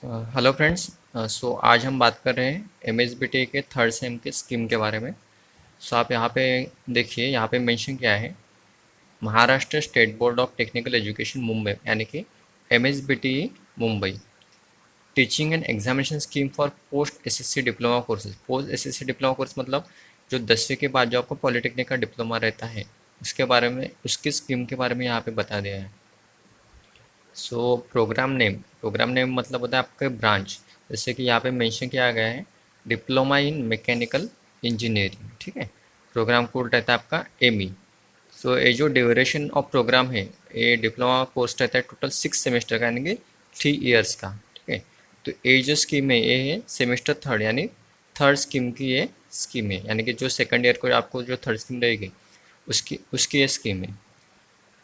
Hello friends. सो आज हम बात कर रहे हैं एमएसबीटी के थर्ड सेम के स्कीम के बारे में। सो आप यहाँ पे देखिए, यहाँ पे मेंशन किया है Maharashtra state board of technical education Mumbai, यानी कि MSBT Mumbai teaching and examination scheme for post SSC diploma courses. Post SSC diploma course मतलब जो 10वीं के बाद जो आपको पॉलिटेक्निक का डिप्लोमा रहता है उसके बारे में, उसकी स्कीम के बारे में यहाँ पे बता दिया है। सो प्रोग्राम नेम मतलब होता है आपके ब्रांच। जैसे कि यहाँ पे मेंशन किया गया है डिप्लोमा इन मैकेनिकल इंजीनियरिंग, ठीक है। प्रोग्राम कोड रहता है आपका एमई। सो ये जो ड्यूरेशन ऑफ प्रोग्राम है, ये डिप्लोमा कोर्स रहता है टोटल 6 सेमेस्टर का, यानी कि 3 ईयर्स का, ठीक है। तो ये जो स्कीम है ये है सेमेस्टर थर्ड, यानी थर्ड स्कीम की ये स्कीम है, यानी कि जो सेकंड ईयर को आपको जो थर्ड स्कीम रहेगी उसकी उसकी ये स्कीम है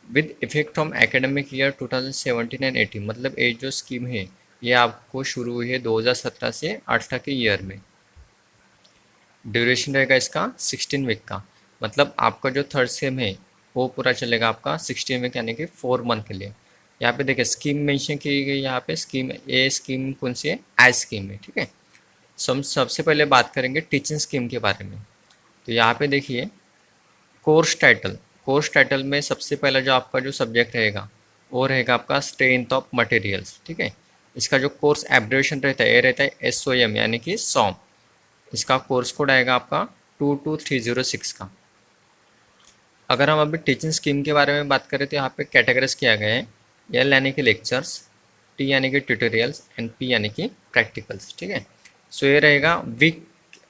with effect from academic year 2017 and 18। मतलब ये जो स्कीम है ये आपको शुरू हुई है 2017 से 18 के ईयर में। ड्यूरेशन रहेगा इसका 16 वीक का। मतलब आपका जो थर्ड सेम है वो पूरा चलेगा आपका 16 वीक, यानी कि 4 मंथ के लिए। यहाँ पे देखिए स्कीम मेंशन की गई, यहाँ पे स्कीम, ये स्कीम कौन सी है, आई स्कीम है, ठीक है। सो हम सबसे पहले बात करेंगे टीचिंग स्कीम के बारे में। तो यहाँ पे देखिए कोर्स टाइटल में सबसे पहला जो आपका जो सब्जेक्ट रहेगा वो रहेगा आपका स्ट्रेंथ ऑफ मटेरियल्स, ठीक है। इसका जो कोर्स एब्रिविएशन रहता है ये रहता है SOM, यानी कि सॉम। इसका कोर्स कोड आएगा आपका 22306 का। अगर हम अभी टीचिंग स्कीम के बारे में बात करें तो यहाँ पे कैटेगरीज किया गया है। L यानी कि लेक्चर्स, T यानी कि ट्यूटोरियल्स एंड P यानी कि प्रैक्टिकल्स, ठीक है। सो ये रहेगा वीक,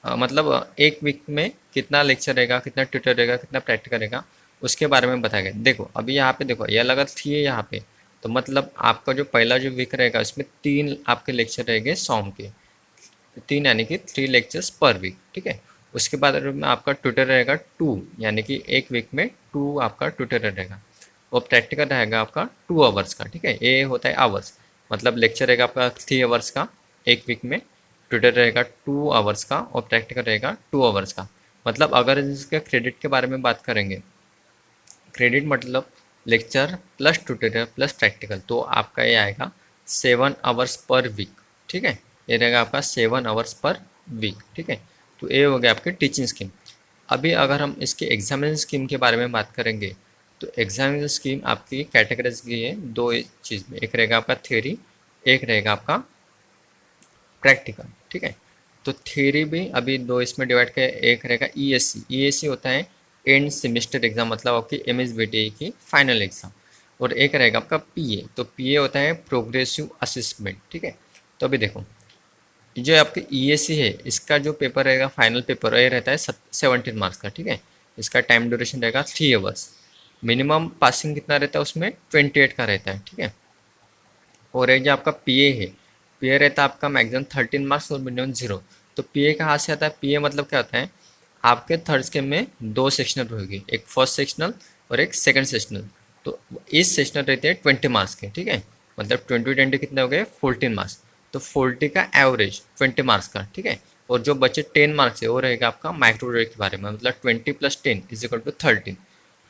मतलब एक वीक में कितना लेक्चर रहेगा, कितना ट्यूटर रहेगा, कितना प्रैक्टिकल रहेगा, उसके बारे में बताया गया। देखो अभी यहाँ पे देखो ये लगा थी यहाँ पे, तो मतलब आपका जो पहला जो वीक रहेगा उसमें 3 आपके लेक्चर रहेंगे सॉम के, 3 यानी कि 3 लेक्चर्स पर वीक, ठीक है। उसके बाद में आपका ट्यूटर रहेगा 2, यानी कि एक वीक में 2 आपका ट्यूटर रहेगा। और प्रैक्टिकल रहेगा आपका 2 आवर्स का, ठीक है। ये होता है आवर्स, मतलब लेक्चर रहेगा आपका 3 आवर्स का एक वीक में, ट्यूटर रहेगा 2 आवर्स का और प्रैक्टिकल रहेगा 2 आवर्स का। मतलब अगर इसके क्रेडिट के बारे में बात करेंगे, क्रेडिट मतलब lecture plus tutorial plus practical, तो आपका ये आएगा 7 आवर्स पर वीक, ठीक है। ये रहेगा आपका 7 आवर्स पर वीक, ठीक है। तो ये हो गया आपकी टीचिंग स्कीम। अभी अगर हम इसके एग्जामिनेशन स्कीम के बारे में बात करेंगे तो एग्जामिनेशन स्कीम आपकी कैटेगराइज की है दो चीज़ में, एक रहेगा आपका थ्योरी, एक रहेगा आपका प्रैक्टिकल, ठीक है। तो थ्योरी भी अभी दो इसमें डिवाइड किया, एक रहेगा ESC होता है एंड सेमेस्टर एग्जाम, मतलब आपकी MSBTI की फाइनल एग्जाम। और एक रहेगा आपका PA, तो PA होता है प्रोग्रेसिव असेसमेंट, ठीक है। तो अभी देखो जो आपके ESC है इसका जो पेपर रहेगा फाइनल पेपर ये रहता है 17 मार्क्स का, ठीक है। इसका टाइम ड्यूरेशन रहेगा 3 आवर्स। मिनिमम पासिंग कितना रहता है उसमें 28 का रहता है, ठीक है। और एक जो आपका PA है, PA रहता है आपका मैक्सिमम 13 मार्क्स और मिनिमम 0। तो PA कहाँ से आता है, PA मतलब क्या होता है, आपके थर्ड स्केम में 2 सेक्शनल होगी, एक फर्स्ट सेक्शनल और एक सेकंड सेक्शनल। तो इस सेक्शनल रहते हैं 20 मार्क्स के, ठीक है। मतलब 20 कितने हो गए 14 मार्क्स। तो 40 का एवरेज 20 मार्क्स का, ठीक है। और जो बचे 10 मार्क्स है वो रहेगा आपका माइक्रो प्रोजेक्ट के बारे में, मतलब 20 + 10 = 30।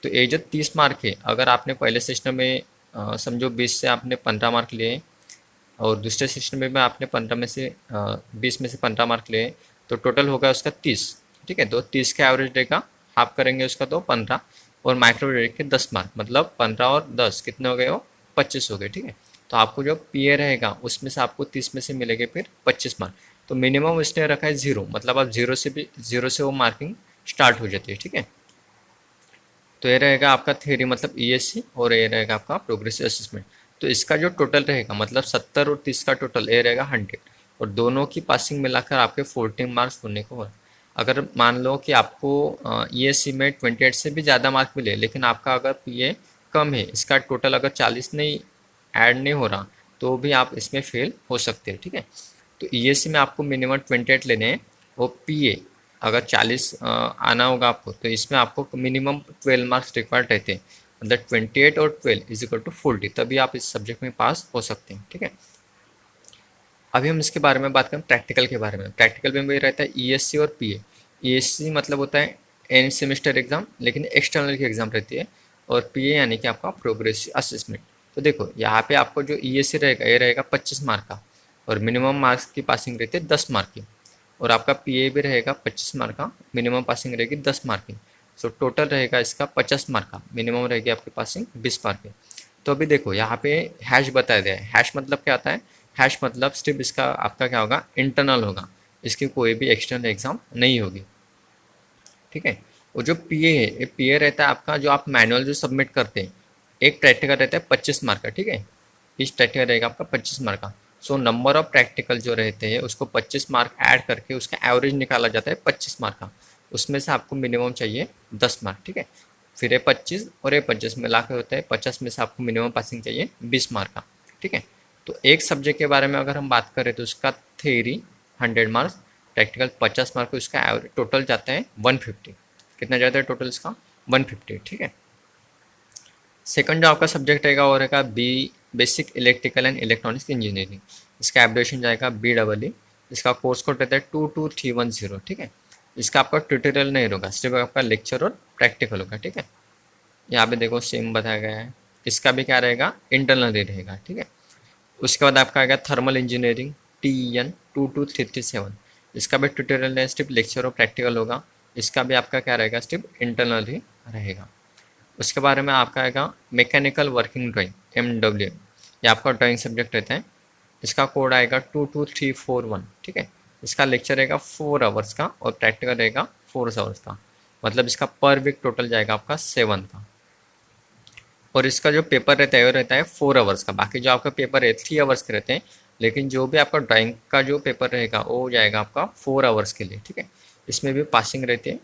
तो ये जो 30 मार्क है, अगर आपने पहले सेशन में समझो 20 से आपने 15 मार्क लिए और दूसरे सेशन में भी आपने 15 में से 20 में से 15 मार्क लिए, तो टोटल होगा उसका 30, ठीक है। तो 30 का एवरेज रहेगा, हाफ करेंगे उसका तो 15, और माइक्रो प्रोजेक्ट के 10 मार्क, मतलब 15 और 10 कितने हो गए, वो 25 हो गए, ठीक है। तो आपको जो PA रहेगा उसमें से आपको 30 में से मिलेंगे फिर 25 मार्क। तो मिनिमम इसने रखा है 0, मतलब आप 0 से वो मार्किंग स्टार्ट हो जाती है, ठीक है। तो ये रहेगा आपका थ्योरी मतलब ESC, और ये रहेगा आपका प्रोग्रेसिव असेसमेंट। तो इसका जो टोटल रहेगा मतलब 70 और 30 का टोटल ये रहेगा 100, और दोनों की पासिंग मिलाकर आपके 14 मार्क्स होने को है। अगर मान लो कि आपको ESC में 28 से भी ज़्यादा मार्क मिले, लेकिन आपका अगर PA कम है, इसका टोटल अगर 40 नहीं ऐड नहीं हो रहा, तो भी आप इसमें फेल हो सकते हैं, ठीक है। तो ESC में आपको मिनिमम 28 लेने हैं, और PA अगर 40 आना होगा आपको, तो इसमें आपको मिनिमम 12 मार्क्स रिक्वायर्ड रहते हैं। मतलब 28 और 12 = 40, तभी आप इस सब्जेक्ट में पास हो सकते हैं, ठीक है। अभी हम इसके बारे में बात करें प्रैक्टिकल के बारे में। प्रैक्टिकल में भी रहता है ESC और PA। ESC मतलब होता है एंड सेमेस्टर एग्जाम, लेकिन एक्सटर्नल की एग्जाम रहती है। और PA यानी कि आपका प्रोग्रेसिव असेसमेंट। तो देखो यहाँ पे आपको जो ESC रहेगा ये रहेगा 25 मार्क का, और मिनिमम मार्क्स की पासिंग रहती है 10 मार्क की। और आपका पीए भी रहेगा 25 मार्क का, मिनिमम पासिंग रहेगी 10 मार्क की। सो टोटल रहेगा इसका 50 मार्क का, मिनिमम रहेगी आपकी पासिंग 20 मार्क की। तो अभी देखो यहाँ पे हैश बताया गया है। हैश मतलब क्या आता है? हैश मतलब सिर्फ इसका आपका क्या होगा, इंटरनल होगा, इसकी कोई भी एक्सटर्नल एग्जाम नहीं होगी, ठीक है। और जो पीए है, ये पीए रहता है आपका जो आप मैनुअल जो सबमिट करते हैं, एक प्रैक्टिकल रहता है 25 मार्क का, ठीक है। इस प्रैक्टिकल रहेगा आपका 25 मार्क का। सो नंबर ऑफ प्रैक्टिकल जो रहते हैं उसको 25 मार्क ऐड करके उसका एवरेज निकाला जाता है 25 मार्क का। उसमें से आपको मिनिमम चाहिए 10 मार्क, ठीक है। फिर ये 25 और ये 25 मिला के होता है 50 में से आपको मिनिमम पासिंग चाहिए 20 मार्क का, ठीक है। तो एक सब्जेक्ट के बारे में अगर हम बात करें तो उसका थ्योरी 100 मार्क्स, प्रैक्टिकल 50 मार्क, उसका एवरेज टोटल जाता है 150। कितना जाता है टोटल इसका? 150, ठीक है। सेकंड जो आपका सब्जेक्ट रहेगा वो रहेगा B, basic electrical and electronics engineering. इसका एब्रेविएशन जाएगा BEE। इसका कोर्स कोड रहता है 22310, ठीक है। इसका आपका ट्यूटोरियल नहीं होगा, सिर्फ आपका लेक्चर और प्रैक्टिकल होगा, ठीक है। यहाँ पे देखो सेम बताया गया है। इसका भी क्या रहेगा, इंटरनल ही रहेगा, ठीक है। उसके बाद आपका आएगा थर्मल इंजीनियरिंग TEN 22337। इसका भी ट्यूटोरियल है, सिर्फ लेक्चर और प्रैक्टिकल होगा। इसका भी आपका क्या रहेगा, सिर्फ इंटरनल ही रहेगा। उसके बारे में आपका आएगा मैकेनिकल वर्किंग ड्राइंग MW, ये आपका ड्राइंग सब्जेक्ट रहता है। इसका कोड आएगा 22341, ठीक है। इसका लेक्चर रहेगा 4 आवर्स का और प्रैक्टिकल रहेगा 4 आवर्स का। मतलब इसका पर वीक टोटल जाएगा आपका 7 का। और इसका जो पेपर रहता है वो रहता है 4 आवर्स का। बाकी जो आपका पेपर है 3 आवर्स के रहते हैं, लेकिन जो भी आपका ड्राइंग का जो पेपर रहेगा वो हो जाएगा आपका 4 आवर्स के लिए, ठीक है। इसमें भी पासिंग रहती है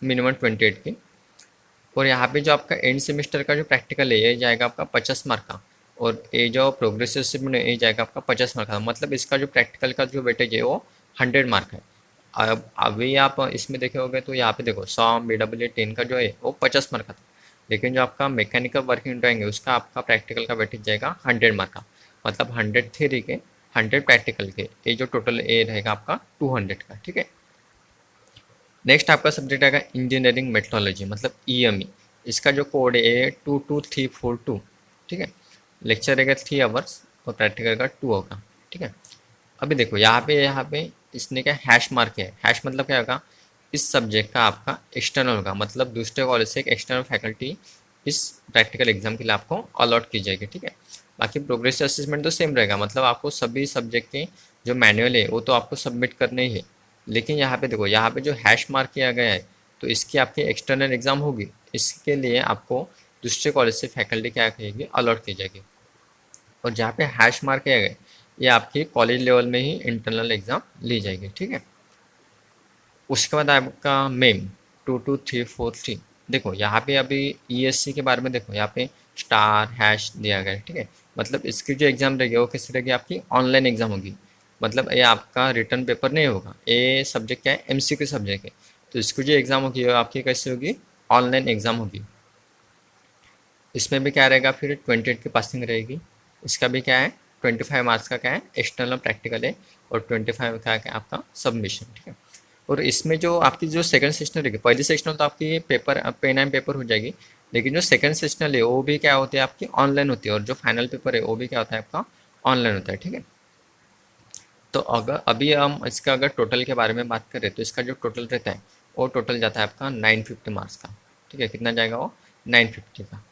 मिनिमम 28 की। और यहाँ पे जो आपका एंड सेमेस्टर का जो प्रैक्टिकल है ये जाएगा आपका 50 मार्क का। और ये जो प्रोग्रेसिव शिफ्ट में ये जाएगा आपका 50 मार्क का। मतलब इसका जो प्रैक्टिकल का जो वेटेज है वो 100 मार्क है। अब अभी आप इसमें देखे होंगे तो यहाँ पे देखो सॉम BEE 10 का जो है वो 50 मार्क का था, लेकिन जो आपका मैकेनिकल वर्किंग ड्राइंग है उसका आपका प्रैक्टिकल का वेटेज जाएगा 100 मार्क का। मतलब 100 थ्योरी के 100 प्रैक्टिकल के, ये जो टोटल ए रहेगा आपका 200 का, ठीक है। नेक्स्ट आपका सब्जेक्ट आएगा इंजीनियरिंग मेट्रोलॉजी मतलब EME। इसका जो कोड है 22342, ठीक है। लेक्चर रहेगा 3 आवर्स और प्रैक्टिकल का 2 होगा, ठीक है। अभी देखो यहाँ पे इसने क्या हैश मार्क किया है। हैश मतलब क्या होगा, इस सब्जेक्ट का आपका एक्सटर्नल होगा, मतलब दूसरे कॉलेज से एक एक्सटर्नल फैकल्टी इस प्रैक्टिकल एग्जाम के लिए आपको अलॉट की जाएगी, ठीक है। बाकी प्रोग्रेसिव असेसमेंट तो सेम रहेगा, मतलब आपको सभी सब्जेक्ट के जो मैनुअल है वो तो आपको सबमिट करने ही है। लेकिन यहाँ पे देखो, यहाँ पे जो हैश मार्क किया गया है तो इसकी आपकी एक्सटर्नल एग्जाम होगी, इसके लिए आपको दूसरे कॉलेज से फैकल्टी क्या कहेगी, अलॉट की जाएगी। और जहाँ पे हैश मार्क किया गया है ये आपकी कॉलेज लेवल में ही इंटरनल एग्जाम ली जाएगी, ठीक है। उसके बाद आपका मेम 22343। देखो यहाँ पे अभी ESC के बारे में देखो, यहाँ पे स्टार हैश दिया गया है, ठीक है। मतलब इसकी जो एग्ज़ाम रहेगी वो किस रहेगी, आपकी ऑनलाइन एग्ज़ाम होगी। मतलब ये आपका रिटर्न पेपर नहीं होगा, ये सब्जेक्ट क्या है, MCQ सब्जेक्ट है। तो इसकी जो एग्ज़ाम होगी वो आपकी कैसी होगी, ऑनलाइन एग्ज़ाम होगी। इसमें भी क्या रहेगा, फिर 28 की पासिंग रहेगी। इसका भी क्या है, 25 मार्क्स का क्या है, एक्सटर्नल प्रैक्टिकल है और 25 का क्या आपका सबमिशन, ठीक है। और इसमें जो आपकी जो सेकंड सेशनल रहेगी, पहली सेशनल तो आपकी पेपर पेन एंड पेपर हो जाएगी, लेकिन जो सेकंड सेशनल है वो भी क्या होती है आपकी ऑनलाइन होती है, और जो फाइनल पेपर है वो भी क्या होता है आपका ऑनलाइन होता है, ठीक है। तो अगर अभी हम इसका अगर टोटल के बारे में बात करें तो इसका जो टोटल रहता है वो टोटल जाता है आपका 950 मार्क्स का, ठीक है। कितना जाएगा वो, 950 का।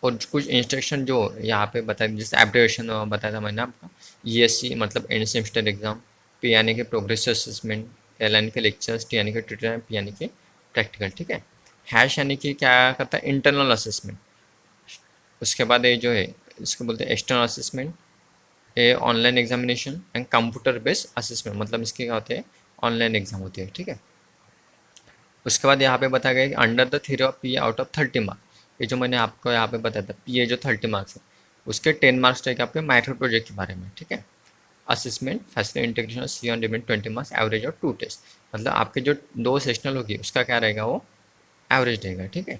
और कुछ इंस्ट्रक्शन जो यहाँ पे बताया, जैसे एब्रिविएशन बताया था मैंने आपका, ESC मतलब एंड सेमेस्टर एग्जाम, P यानी कि प्रोग्रेसिव असेसमेंट, L यानी कि लेक्चर्स, T यानी कि ट्यूटर, P यानी कि प्रैक्टिकल, ठीक है। हैश यानी कि क्या करता है, इंटरनल असेसमेंट। उसके बाद ये जो है इसको बोलते हैं एक्सटर्नल असेसमेंट, ये online examination and computer based assessment, मतलब इसके क्या होते हैं, ऑनलाइन एग्जाम होती है, ठीक है। उसके बाद यहाँ पे बताया गया कि under the theory of P out of 30 marks, ये जो मैंने आपको यहाँ पे बताया था पी जो 30 मार्क्स है उसके 10 मार्क्स रहेंगे आपके माइक्रो प्रोजेक्ट के बारे में, ठीक है। Assessment facility integration C on डिमेंट 20 मार्क्स एवरेज और 2 टेस्ट, मतलब आपके जो 2 सेशनल होगी उसका क्या रहेगा, वो एवरेज रहेगा, ठीक है।